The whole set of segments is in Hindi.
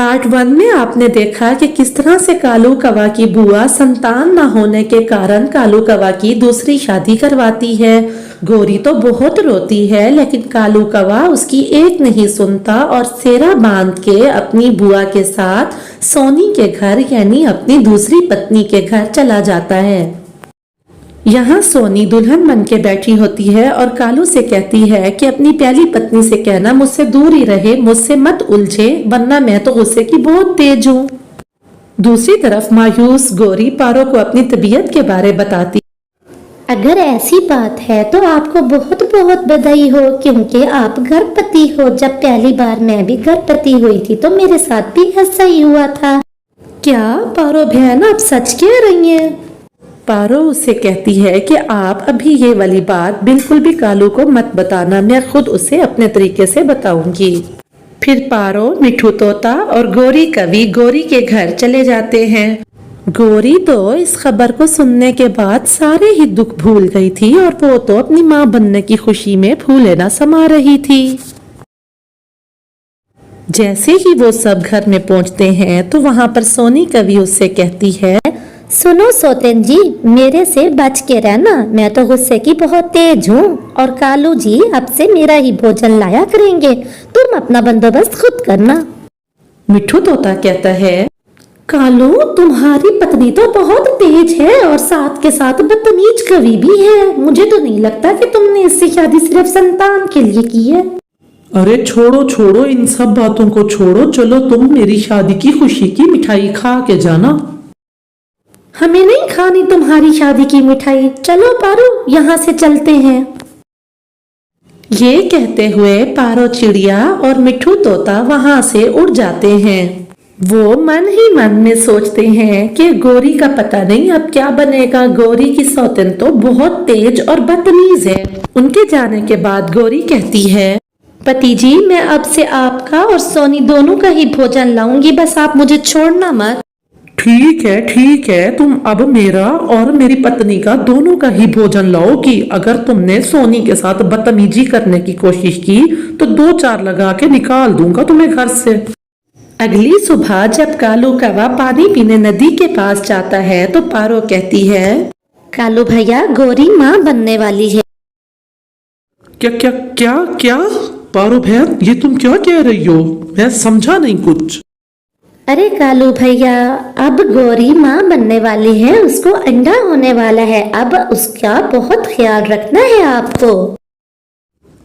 पार्ट 1 में आपने देखा कि किस तरह से कालू कौवा की बुआ संतान न होने के कारण कालू कौवा की दूसरी शादी करवाती है। गोरी तो बहुत रोती है लेकिन कालू कौवा उसकी एक नहीं सुनता और सेरा बांध के अपनी बुआ के साथ सोनी के घर यानी अपनी दूसरी पत्नी के घर चला जाता है। यहाँ सोनी दुल्हन बन के बैठी होती है और कालू से कहती है कि अपनी पहली पत्नी से कहना मुझसे दूर ही रहे, मुझसे मत उलझे वरना मैं तो गुस्से की बहुत तेज हूँ। दूसरी तरफ मायूस गोरी पारो को अपनी तबीयत के बारे बताती। अगर ऐसी बात है तो आपको बहुत बहुत बधाई हो क्योंकि आप गर्भवती हो। जब पहली बार मैं भी गर्भवती हुई थी तो मेरे साथ भी ऐसा ही हुआ था। क्या पारो बहन आप सच कह रही हैं? पारो उससे कहती है कि आप अभी ये वाली बात बिल्कुल भी कालू को मत बताना, मैं खुद उसे अपने तरीके से बताऊंगी। फिर पारो, मिठू तोता और गोरी कवि गोरी के घर चले जाते हैं। गोरी तो इस खबर को सुनने के बाद सारे ही दुख भूल गई थी और वो तो अपनी माँ बनने की खुशी में फूले न समा रही थी। जैसे ही वो सब घर में पहुंचते हैं तो वहां पर सोनी कवि उससे कहती है, सुनो सौतेन जी, मेरे से बच के रहना, मैं तो गुस्से की बहुत तेज हूँ और कालू जी अब से मेरा ही भोजन लाया करेंगे, तुम अपना बंदोबस्त खुद करना। मिठू तोता कहता है, कालू तुम्हारी पत्नी तो बहुत तेज है और साथ के साथ बदतमीज कवि भी है, मुझे तो नहीं लगता कि तुमने इससे शादी सिर्फ संतान के लिए की है। अरे छोड़ो छोड़ो इन सब बातों को छोड़ो, चलो तुम मेरी शादी की खुशी की मिठाई खा के जाना। हमें नहीं खानी तुम्हारी शादी की मिठाई, चलो पारो यहाँ से चलते हैं। ये कहते हुए पारो चिड़िया और मिठू तोता वहां से उड़ जाते हैं। वो मन ही मन में सोचते हैं कि गोरी का पता नहीं अब क्या बनेगा, गोरी की सौतन तो बहुत तेज और बदतमीज है। उनके जाने के बाद गोरी कहती है, पति जी मैं अब से आपका और सोनी दोनों का ही भोजन लाऊंगी, बस आप मुझे छोड़ना मत। ठीक है, तुम अब मेरा और मेरी पत्नी का दोनों का ही भोजन लाओगी। अगर तुमने सोनी के साथ बदतमीजी करने की कोशिश की तो 2-4 लगा के निकाल दूंगा तुम्हें घर से। अगली सुबह जब कालू कौवा पानी पीने नदी के पास जाता है तो पारो कहती है, कालू भैया गोरी माँ बनने वाली है। क्या क्या क्या क्या पारो बहन ये तुम क्या कह रही हो? मैं समझा नहीं कुछ। अरे कालू भैया अब गोरी माँ बनने वाली है, उसको अंडा होने वाला है, अब उसका बहुत ख्याल रखना है आपको।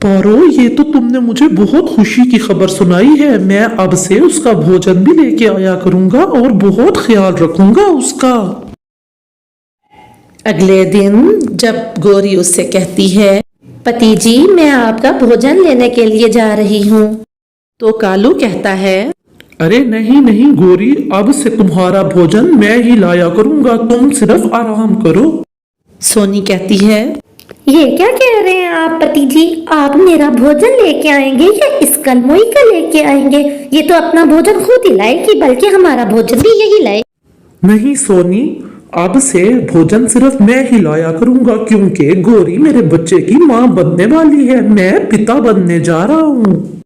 पारो ये तो तुमने मुझे बहुत खुशी की खबर सुनाई है, मैं अब से उसका भोजन भी लेके आया करूंगा और बहुत ख्याल रखूंगा उसका। अगले दिन जब गोरी उससे कहती है, पति जी मैं आपका भोजन लेने के लिए जा रही हूँ, तो कालू कहता है, अरे नहीं गोरी, अब से तुम्हारा भोजन मैं ही लाया करूंगा, तुम सिर्फ आराम करो। सोनी कहती है, ये क्या कह रहे हैं आप पति जी, आप मेरा भोजन लेके आएंगे या इस कलमोई का लेके आएंगे? ये तो अपना भोजन खुद ही लाएगी, बल्कि हमारा भोजन भी यही लाए। नहीं सोनी, अब से भोजन सिर्फ मैं ही लाया करूंगा क्योंकि गोरी मेरे बच्चे की माँ बनने वाली है, मैं पिता बनने जा रहा हूँ।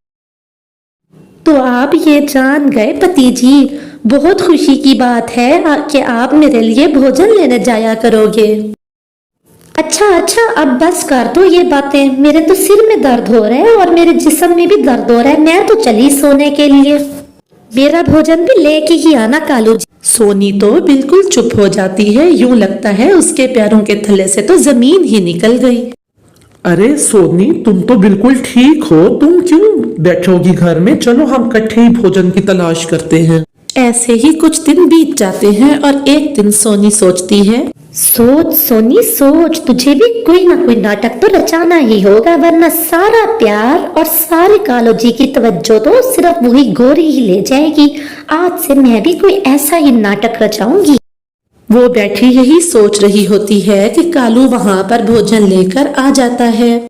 तो आप ये जान गए पति जी, बहुत खुशी की बात है कि आप मेरे लिए भोजन लेने जाया करोगे। अच्छा अब बस कर दो ये बातें, मेरे तो सिर में दर्द हो रहा है और मेरे जिस्म में भी दर्द हो रहा है, मैं तो चली सोने के लिए, मेरा भोजन भी लेके ही आना कालू जी। सोनी तो बिल्कुल चुप हो जाती है, यूं लगता है उसके पैरों के थल्ले से तो जमीन ही निकल गई। अरे सोनी तुम तो बिल्कुल ठीक हो, तुम क्यों बैठोगी घर में, चलो हम इकट्ठे ही भोजन की तलाश करते हैं। ऐसे ही कुछ दिन बीत जाते हैं और एक दिन सोनी सोचती है, सोच सोनी सोच, तुझे भी कोई ना कोई नाटक तो रचाना ही होगा, वरना सारा प्यार और सारे कालू जी की तवज्जो तो सिर्फ वही गोरी ही ले जाएगी। आज से मैं भी कोई ऐसा ही नाटक रचाऊंगी। वो बैठी यही सोच रही होती है कि कालू वहां पर भोजन लेकर आ जाता है।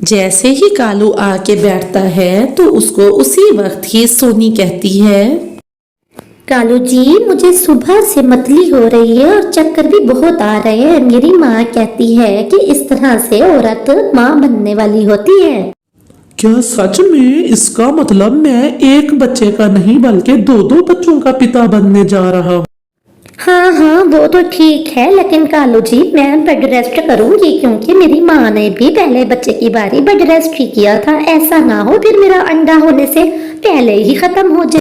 जैसे ही कालू आके बैठता है तो उसको उसी वक्त ही सोनी कहती है, कालू जी मुझे सुबह से मतली हो रही है और चक्कर भी बहुत आ रहे हैं, मेरी माँ कहती है कि इस तरह से औरत माँ बनने वाली होती है। क्या सच में? इसका मतलब मैं एक बच्चे का नहीं बल्कि दो दो बच्चों का पिता बनने जा रहा हूँ। हाँ हाँ वो तो ठीक है, लेकिन कालू जी मैं बेड रेस्ट करूंगी क्योंकि मेरी माँ ने भी पहले बच्चे की बारी बेड रेस्ट ही किया था। ऐसा ना हो फिर मेरा अंडा होने से पहले ही खत्म हो जाए।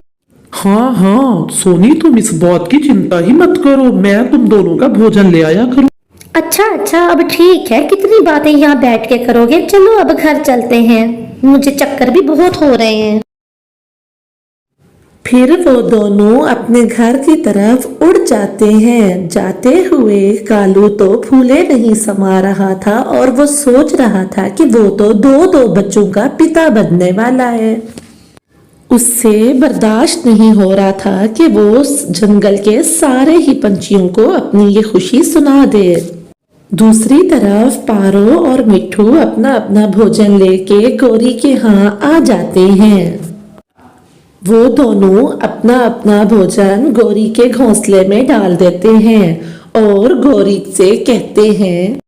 हाँ हाँ सोनी, तुम इस बात की चिंता ही मत करो, मैं तुम दोनों का भोजन ले आया करूँ। अच्छा अच्छा अब ठीक है, कितनी बातें यहाँ बैठ के करोगे। चलो अब घर चलते हैं, मुझे चक्कर भी बहुत हो रहे हैं। फिर वो दोनों अपने घर की तरफ उड़ जाते हैं। जाते हुए कालू तो फूले नहीं समा रहा था और वो सोच रहा था कि वो तो दो दो बच्चों का पिता बनने वाला है। उससे बर्दाश्त नहीं हो रहा था कि वो उस जंगल के सारे ही पंछियों को अपनी ये खुशी सुना दे। दूसरी तरफ पारो और मिट्ठू अपना अपना भोजन लेके गौरी के यहाँ आ जाते हैं। वो दोनों अपना अपना भोजन गौरी के घोंसले में डाल देते हैं और गौरी से कहते हैं,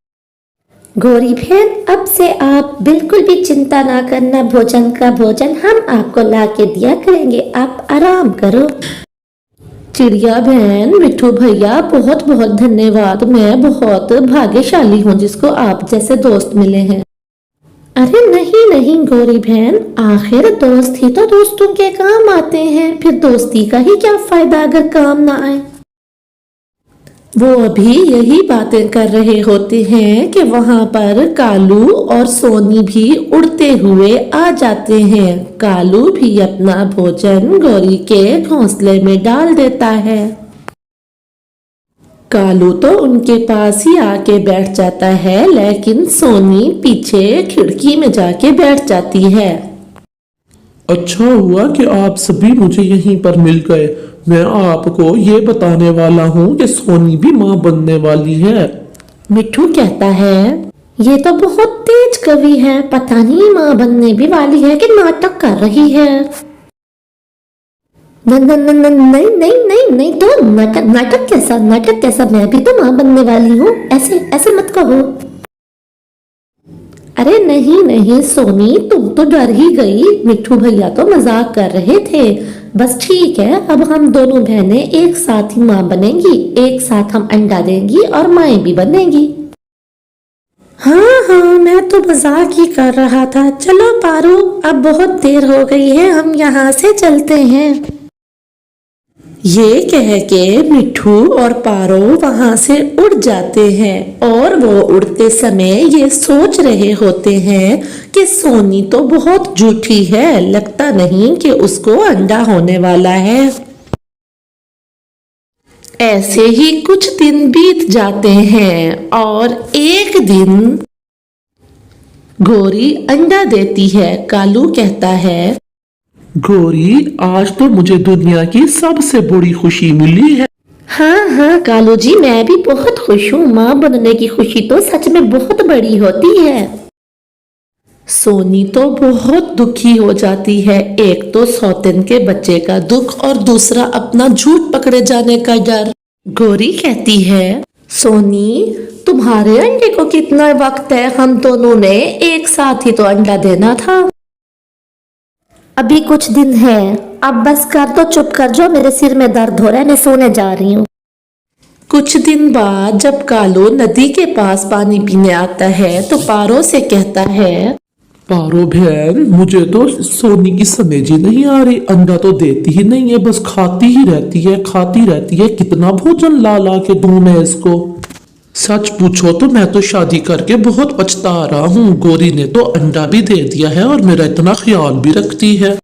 गौरी बहन अब से आप बिल्कुल भी चिंता ना करना, भोजन का भोजन हम आपको ला के दिया करेंगे, आप आराम करो। चिड़िया बहन, मिट्ठू भैया, बहुत बहुत धन्यवाद। मैं बहुत भाग्यशाली हूँ जिसको आप जैसे दोस्त मिले हैं। अरे नहीं नहीं गौरी बहन, आखिर दोस्त ही तो दोस्तों के काम आते हैं, फिर दोस्ती का ही क्या फायदा अगर काम ना आए। वो अभी यही बातें कर रहे होते हैं कि वहां पर कालू और सोनी भी उड़ते हुए आ जाते हैं। कालू भी अपना भोजन गौरी के घोंसले में डाल देता है। कालू तो उनके पास ही आके बैठ जाता है, लेकिन सोनी पीछे खिड़की में जाके बैठ जाती है। अच्छा हुआ कि आप सभी मुझे यहीं पर मिल गए। मैं आपको ये बताने वाला हूँ कि सोनी भी माँ बनने वाली है। मिट्ठू कहता है, ये तो बहुत तेज कवि है, पता नहीं माँ बनने भी वाली है कि नाटक कर रही है। नहीं नहीं नहीं नहीं, तो नाटक कैसा, नाटक कैसा, मैं भी तो माँ बनने वाली हूँ, ऐसे ऐसे मत कहो। अरे नहीं नहीं सोनी, तुम तो डर ही गई। मिट्ठू भैया तो मजाक कर रहे थे। बस ठीक है, अब हम दोनों बहनें एक साथ ही माँ बनेंगी, एक साथ हम अंडा देंगी और माएँ भी बनेंगी। हाँ हाँ मैं तो मजाक ही कर रहा था। चलो पारो, अब बहुत देर हो गई है, हम यहाँ से चलते हैं। ये कह के मिट्ठू और पारो वहां से उड़ जाते हैं और वो उड़ते समय ये सोच रहे होते हैं कि सोनी तो बहुत झूठी है, लगता नहीं कि उसको अंडा होने वाला है। ऐसे ही कुछ दिन बीत जाते हैं और एक दिन गौरी अंडा देती है। कालू कहता है, गौरी, आज तो मुझे दुनिया की सबसे बड़ी खुशी मिली है। हाँ हाँ कालू जी, मैं भी बहुत खुश हूँ, माँ बनने की खुशी तो सच में बहुत बड़ी होती है। सोनी तो बहुत दुखी हो जाती है। एक तो सौतेन के बच्चे का दुख और दूसरा अपना झूठ पकड़े जाने का डर। गौरी कहती है, सोनी तुम्हारे अंडे को कितना वक्त है, हम दोनों ने एक साथ ही तो अंडा देना था। अभी कुछ दिन है, अब बस कर दो, चुप कर जो, मेरे सिर में दर्द हो रहा है, मैं सोने जा रही हूँ। कुछ दिन बाद जब कालू नदी के पास पानी पीने आता है तो पारो से कहता है, पारो बहन, मुझे तो सोनी की समझ ही नहीं आ रही, अंडा तो देती ही नहीं है, बस खाती ही रहती है, खाती रहती है। कितना भोजन ला ला के दूं मैं इसको। सच पूछो तो मैं तो शादी करके बहुत पछता रहा हूँ। गौरी ने तो अंडा भी दे दिया है और मेरा इतना ख्याल भी रखती है।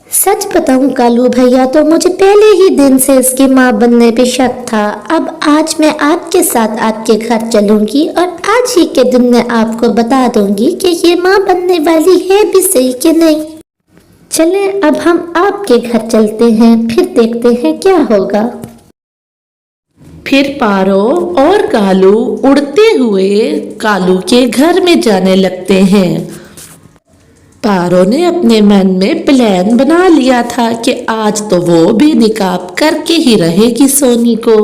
सच बताऊं कालू भैया, तो मुझे पहले ही दिन से इसकी माँ बनने पे शक था। अब आज मैं आपके साथ आपके घर चलूंगी और आज ही के दिन मैं आपको बता दूंगी कि ये माँ बनने वाली है भी सही कि नहीं। चले अब हम आपके घर चलते हैं, फिर देखते हैं क्या होगा। फिर पारो और कालू उड़ते हुए कालू के घर में जाने लगते हैं। पारो ने अपने मन में प्लान बना लिया था कि आज तो वो बेनकाब करके ही रहेगी सोनी को।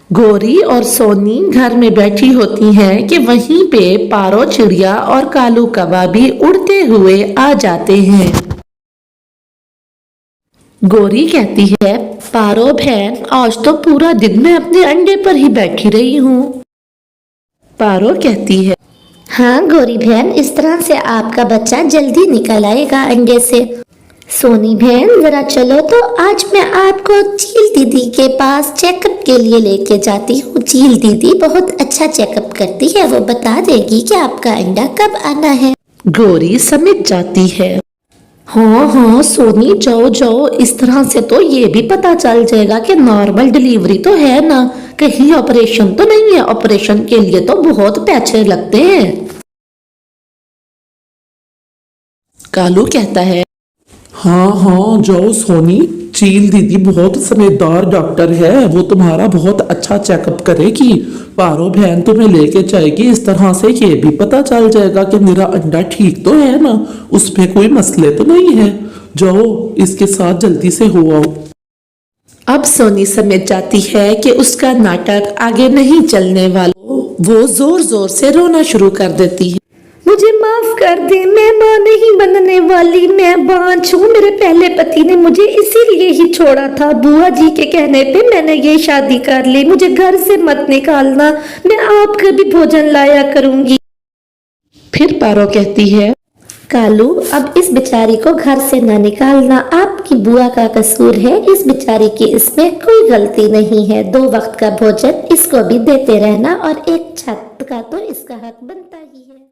गौरी और सोनी घर में बैठी होती हैं कि वहीं पे पारो चिड़िया और कालू कौवा भी उड़ते हुए आ जाते हैं। गौरी कहती है, पारो बहन, आज तो पूरा दिन मैं अपने अंडे पर ही बैठी रही हूँ। पारो कहती है, हाँ गौरी बहन, इस तरह से आपका बच्चा जल्दी निकल आएगा अंडे से। सोनी बहन जरा चलो तो आज मैं आपको चील दीदी के पास चेकअप के लिए लेके जाती हूँ। चील दीदी बहुत अच्छा चेकअप करती है, वो बता देगी कि आपका अंडा कब आना है। गौरी समझ जाती है। हाँ हाँ सोनी, जाओ जाओ, इस तरह से तो ये भी पता चल जाएगा कि नॉर्मल डिलीवरी तो है ना, कहीं ऑपरेशन तो नहीं है। ऑपरेशन के लिए तो बहुत पैसे लगते हैं। कालू कहता है, हाँ हाँ जाओ सोनी, चील दीदी बहुत समझदार डॉक्टर है, वो तुम्हारा बहुत अच्छा चेकअप करेगी। पारो बहन तुम्हें लेके जाएगी, इस तरह से ये भी पता चल जाएगा कि मेरा अंडा ठीक तो है ना, उसमें कोई मसले तो नहीं है। जाओ इसके साथ जल्दी से हो आओ। अब सोनी समझ जाती है कि उसका नाटक आगे नहीं चलने वाला। वो जोर जोर से रोना शुरू कर देती है। मुझे माफ कर दे, मैं माँ नहीं बनने वाली, मैं बांझ हूँ। मेरे पहले पति ने मुझे इसीलिए ही छोड़ा था। बुआ जी के कहने पे मैंने ये शादी कर ली। मुझे घर से मत निकालना, मैं आपका भी भोजन लाया करूंगी। फिर पारो कहती है, कालू, अब इस बेचारी को घर से ना निकालना, आपकी बुआ का कसूर है। इस बेचारी की इसमें कोई गलती नहीं है। 2 वक्त का भोजन इसको भी देते रहना और एक छत का तो इसका हक बनता ही है।